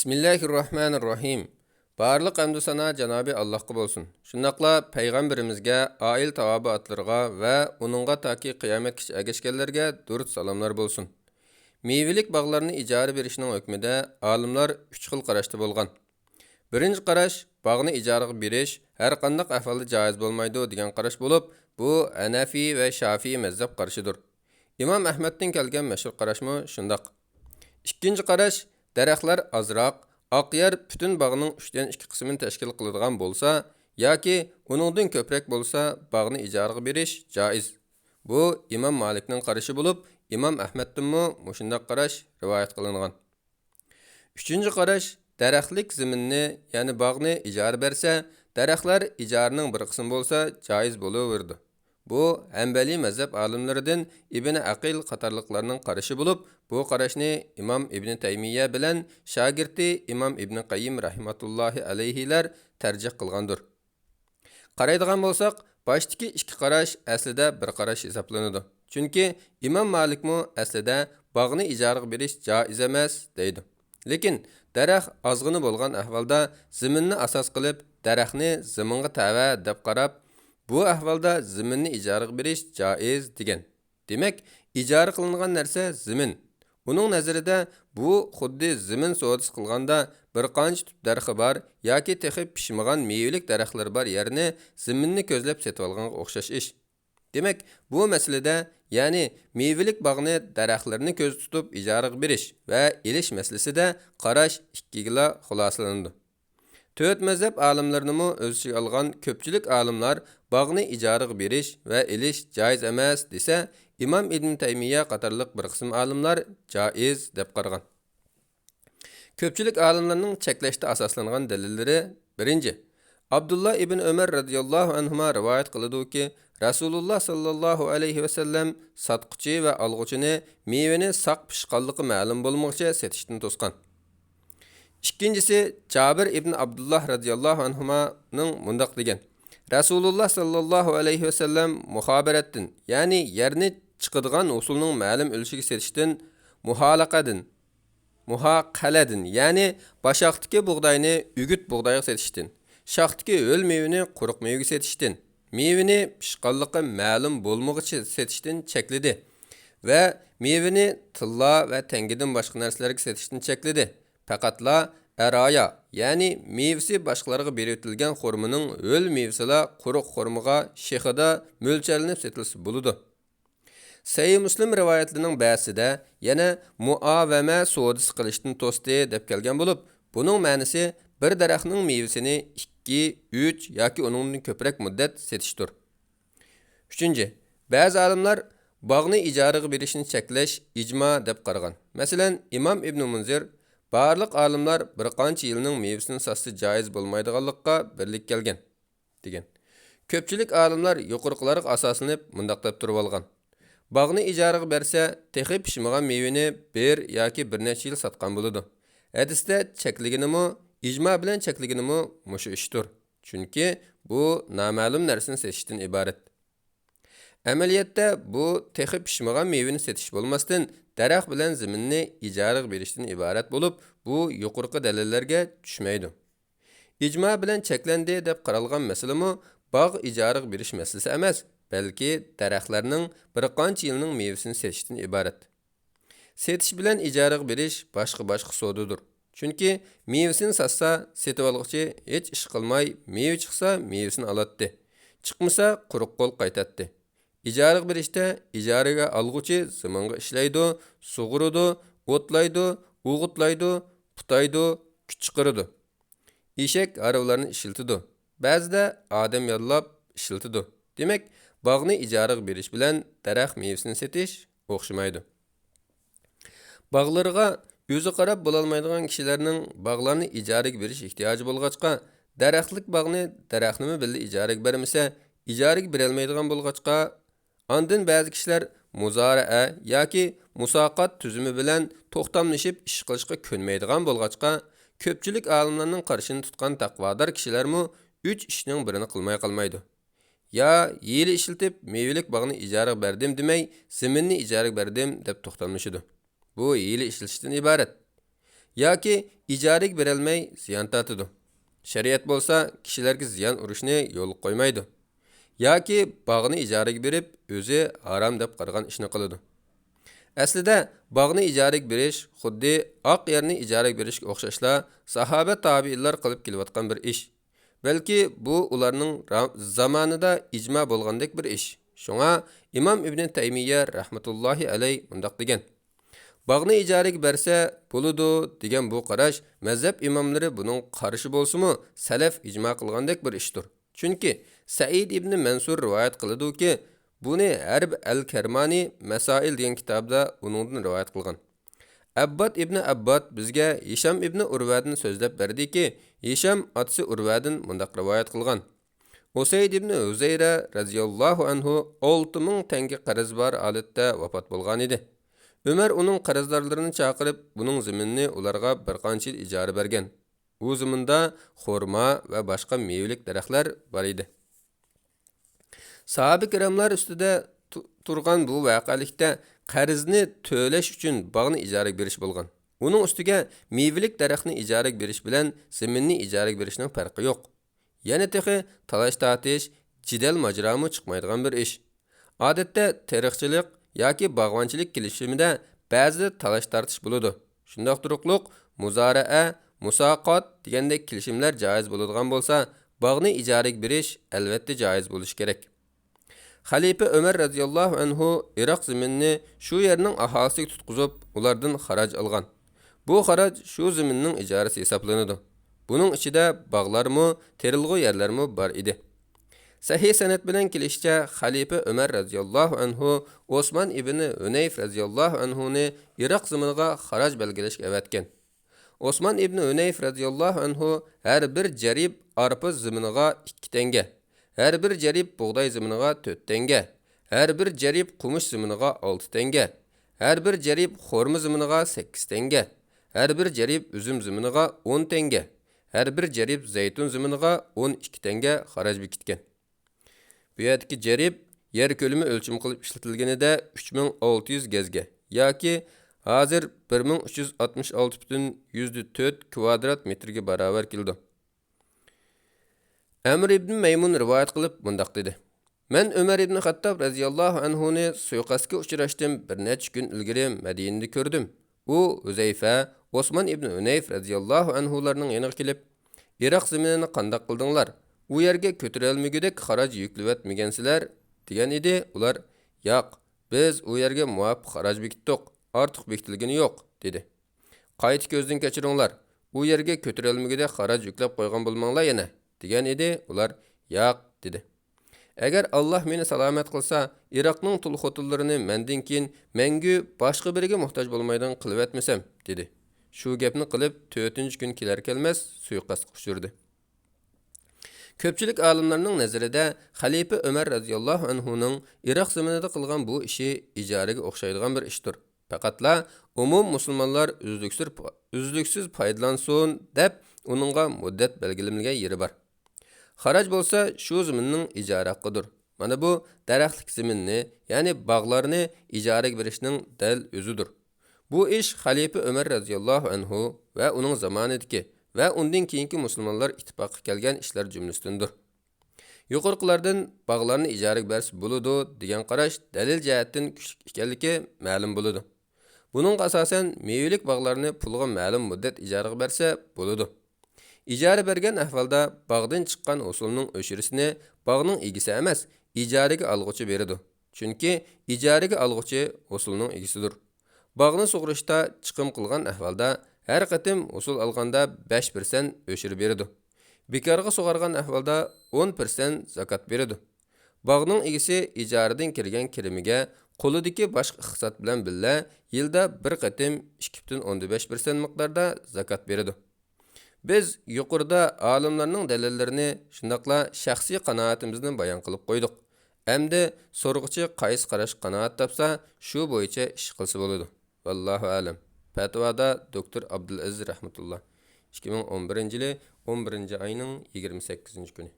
Bismillahirrahmanirrahim. Barlıq əmdü sana Canabi Allahqa bolsun. Şundaqla Peyğəmbərimizə, ail tavabi atlarına və onunğa taki qiyamətkiç əgəşkənlərə durud salamlar bolsun. Meyvelik bağlarını icari berişinin hökmüdə alimlar 3 xil qarashda bolğan. Birinci qarash, bağını icariga berish hər qandaq ahvalda jaiz bolmaydı degan qarash bo'lib, bu Hanafi və Şafii məzhab qarashidir. İmam Ahmeddən kelgan məşhur qarashmı shundaq. İkinci qarash, daraxtlar azroq, oq yer butun bog'ning 3dan 2 qismini tashkil qiladigan bo'lsa yoki uningdan ko'proq bo'lsa, bog'ni ijaraga berish joiz. Bu Imom Malikning qarashi bo'lib, Imom Ahmaddanmi mushundaq qarash rivoyat qilingan. Uchinchi qarash, daraxtlik zaminni, ya'ni bog'ni ijara bersa, daraxtlar ijaraning bir qismi bo'lsa joiz bo'laverdi. Bu Hanbali mazhab olimlaridan Ibn Aqil qatorliqlarning qarashi bo'lib, bu qarashni Imom Ibn Taymiyya bilan shogirdi Imom Ibn Qayyim rahmatullohi alayhilar tarjih qilgandir. Qaraydigan bo'lsak, boshdagi ikki qarash aslida bir qarash hisoblanadi. Chunki Imom Malikmi aslida bog'ni ijaraga berish joiz emas deydi. Lekin daraxt ozg'ini bo'lgan ahvolda zaminni asos qilib, daraxtni zaminga tava deb qarab, bu ahvolda zaminni ijaraga berish joiz degan. Demak, ijara qilingan narsa zamin. Uning nazarida bu xuddi zamin savdosi qilganda bir qancha tub daraxti bor yoki texib pishmagan mevalik daraxtlar bor yerni zaminni ko'zlab setib olganga o'xshash ish. Demak, bu masalada, ya'ni mevalik bog'ni daraxtlarni ko'z tutib ijaraga berish va elish masalasida qarash ikkiga xulosalandi. To'rt mazhab olimlarini o'z ichiga olgan ko'pchilik olimlar bog'ni ijaraga berish va elish joiz emas desa, Imom Ibn Taymiyya qatorliq bir qism olimlar joiz deb qaragan. Ko'pchilik olimlarning cheklashda asoslangan dalillari: birinchi, Abdullah ibn Umar radhiyallohu anhuma rivoyat qiladi-ki, Rasululloh sallallohu alayhi va sallam sotquchi va olg'uchini mevani saq pishqanligi ma'lum bo'lmoqcha setishdan to'sgan. İkincisi, Cabir ibn Abdullah radhiyallohu anhuma'ning mundaq degan: Rasululloh sallallohu alayhi va sallam muhabaratdan, ya'ni yerni chiqadigan usulning ma'lum o'lishiga setishdan, muhaqaladin, ya'ni bashaqdagi bug'doyni ügüt bug'doyga setishdan, shoxdagi o'l mevani quruq mevaga setishdan, mevani pishqanligi ma'lum bo'lmoqcha setishdan chekladi va mevani tilla va tangidan boshqa narsalarga setishdan chekladi. Faqatla araya, ya'ni mevasi boshqalarga beritilgan xurmaning o'l mevasila quruq xurmaga shexida mo'ljallanib setilsa bo'ladi. Sahih Muslim rivoyatlarining ba'zida yana muavama savdosi qilishdan to'sdi deb kelgan bo'lib, buning ma'nosi bir daraxtning mevasini 2, 3 yoki uningdan ko'proq muddat setishdir. 3. Ba'zi olimlar bog'ni ijaraga berishni cheklash ijmo deb qaragan. Masalan, Imom Ibn Munzir barliq olimlar bir qancha yilning mevasini satsa joiz bo'lmaydiganlikqa birlik kelgan degan. Ko'pchilik olimlar yuqoriqilarga asoslanib mundaq deb turib olgan. Bog'ni ijaraga bersa, texib pishmagan mevani bir yoki bir necha yil sotgan bo'ladi. Hadisda cheklaganimi, ijmo bilan cheklaganimi mushu ishdir. Chunki bu noma'lum narsani setishdan iborat. Amaliyotda bu texib pishmagan mevani setish bo'lmasdan daraxt bilan zaminni ijaraga berishdan iborat bo'lib, bu yuqorqi dalillarga tushmaydi. Ijmo bilan cheklandi deb qaralgan masalami bog' ijaraga berish masalasi emas, balki daraxtlarning bir qancha yilning mevasini setishdan iborat. Setish bilan ijaraga berish boshqa savdodir. Chunki mevasini satsa, setib olg'uchi hech ish qilmay, meva chiqsa mevasini oladi. Chiqmasa quruq qo'l qaytatdi. İjaraga berishda ijaraga olg'uchi zaminga ishlaydi, sug'uradi, o'tlaydi, o'g'itlaydi, putaydi, kuch chiqaradi. Eshak aravalarni ishiltidi. Ba'zida odam yollab ishiltidi. Demak, bog'ni ijaraga berish bilan daraxt mevasini setish o'xshamaydi. Bog'larga o'zi qarab bo'lolmaydigan kishilarning bog'larni ijaraga berish ehtiyoji bo'lg'achqa, daraxtlik bog'ni daraxtnimi billi ijaraga bermasa, ijaraga berolmaydigan bo'lg'achqa, andın ba'zi kishilar muzoraa yoki musoqat tuzumi bilan to'xtamlashib ish qilishga ko'nmaydigan bo'lg'achqa, ko'pchilik olimlarning qarshini tutgan taqvodor kishilarmi 3 ishning birini qilmay qolmaydi. Ya yili ishiltib mevalik bog'ni ijaraga berdim demay, zaminni ijaraga berdim deb to'xtamlashidi. Bu yili ishilishdan iborat. yoki ijaraga berolmay ziyon tortadi. Shariat bo'lsa kishilarga ziyon urishni yo'l qo'ymaydi. Yoki bog'ni ijaraga berib, o'zi harom deb qaragan ishni qiladi. Aslida bog'ni ijaraga berish xuddi oq yerni ijaraga berishga o'xshashla sahoba tabiinlar qilib kelayotgan bir ish. Balki bu ularning zamonida ijmo bo'lgandek bir ish. Shunga Imom Ibn Taymiyya rahmatullohi alayh mundaq degan: Bog'ni ijaraga bersa bo'ladi degan bu qarash mazhab imomlari buning qarishi bo'lsa-mu, salaf ijmo qilgandek bir ishdir. Chunki Said ibn Mansur rivoyat qiladi-ki, buni Harb al-Karmani Masail degan kitobda uningdan rivoyat qilgan. Abbad ibn Abbad bizga Hisham ibn Urvadan so'zlab berdiki, Hisham otasi Urvadan mundaq rivoyat qilgan: Usayd ibn Uzayra radhiyallohu anhu 6000 tanga qarz bor holatda vafot bo'lgan edi. Ömer uning qarzdorlarini chaqirib, buning zaminini ularga bir qancha yil ijara bergan. U zaminda xurmo va boshqa mevalik daraxtlar bor edi. Sahabe kiramlar ustida turgan bu voqelikda qarzni to'lash uchun bog'ni ijaraga berish bo'lgan. Uning ustiga mevalik daraxtni ijaraga berish bilan zaminni ijaraga berishning farqi yo'q. Yana texi talash tortish, jidal majromi chiqmaydigan bir ish. Odatda tariqchilik yoki bog'vanchilik kelishimida ba'zi talash tortish bo'ladi. Shundoq turuqliq muzoraa, musaqot degandek kelishimlar joiz bo'ladigan bo'lsa, bog'ni ijaraga berish albatta joiz bo'lishi kerak. Xalifa Ömer radhiyallohu anhu Iroq zaminini shu yerning aholisiga tutqizib, ulardan xaraj olgan. Bu xaraj shu zaminning ijarasi hisoblanadi. Buning ichida bog'larmi, terilg'u yerlarmi bor edi. Sahih sanad bilan kelishicha, Xalifa Ömer radhiyallohu anhu Osman ibn Hunayf radhiyallohu anhu ni Iroq zaminiga xaraj belgilashga avatgan. Osman ibn Hunayf radhiyallohu anhu har bir jarib arpa zaminiga 2 tanga, har bir jarib bug'doy zaminiga 4 tanga, har bir jarib qumush zaminiga 6 tanga, har bir jarib xurma zaminiga 8 tanga, har bir jarib uzum zaminiga 10 tanga, har bir jarib zaytun zaminiga 12 tanga xaraj bekitgan. Bu yerdagi jarib yer ko'lami o'lchim qilib ishlatilganida 3600 gazga yoki hozir 1366,4 kvadrat metrga barobar keldi. Amr ibn Maymun rivoyat qilib bundaq dedi: Men Umar ibn Xattob radhiyallohu anhu ni suiqasdga uchrashdim, bir necha kun ilgari Madinada ko'rdim. U Huzayfa, Osman ibn Hunayf radhiyallohu anhularning yoniga kelib, Iroq zaminini qandoq qildinglar? U yerga ko'tarolmagudek xaraj yuklayotmagansizlar degan edi. Ular: "Yo'q, biz u yerga muvofiq xaraj bekitdik, ortiq bekitilgani yo'q" dedi. "Qayta ko'zdan kechiringlar, u yerga ko'tarolmagudek xaraj yuklab qo'ygan bo'lmanglar yana" degan edi. Ular: "Yo'q" dedi. "Agar Alloh meni salomat qilsa, Iroqning tul xotinlarini mendan keyin mengu boshqa biriga muhtoj bo'lmaydigan qilib etmasam" dedi. Shu gapni qilib 4-kun kelar kelmas suiqasdga uchirdi. Ko'pchilik olimlarning nazarida Xalifa Ömer radhiyallohu anhuning Iroq zaminida qilgan bu ishi ijaraga o'xshaydigan bir ishdir. Faqatla umum musulmonlar uzluksiz foydalansin deb uningga muddat belgilangan yeri bor. Xaraj bo'lsa shu zaminning ijara haqqidir. Mana bu daraxtlik zaminni, ya'ni bog'larni ijaraga berishning dal o'zidir. Bu ish Xalifa Ömer radhiyallohu anhu va uning zamonidagi va undan keyingi musulmonlar ittifoqqa kelgan ishlar jumlasidandir. Yuqorqilardan bog'larni ijaraga bersa bo'ladi degan qarash dalil jihatdan kuchli ekanligi ma'lum bo'ladi. Buning asosan mevalik bog'larni pulga ma'lum muddat ijaraga bersa bo'ladi. Ijara bergan ahvolda bog'dan chiqqan hosilning o'shirisini bog'ning egisi emas, ijaraga olg'uchi beradi. Chunki ijaraga olg'uchi hosilning egisidir. Bog'ni sug'urishda chiqim qilgan ahvolda har qatim hosil olganda 5% o'shirib beradi. Bekorga sug'argan ahvolda 10% zakot beradi. Bog'ning egisi ijaradan kirgan kirimiga qo'lidagi boshqa iqtisod bilan billa yilda bir qatim 2,5% miqdorda zakot beradi. Biz yuqorida olimlarning dalillarini shundaqla shaxsiy qanoatimizni bayon qilib qo'ydik. Endi so'rg'uchi qaysi qarash qanoat topsa, shu bo'yicha ish qilsa bo'ladi. Vallohu alam. Fatvoda Doktor Abdulaziz rahmatulloh 2011 yili 11 oyning 28 kuni.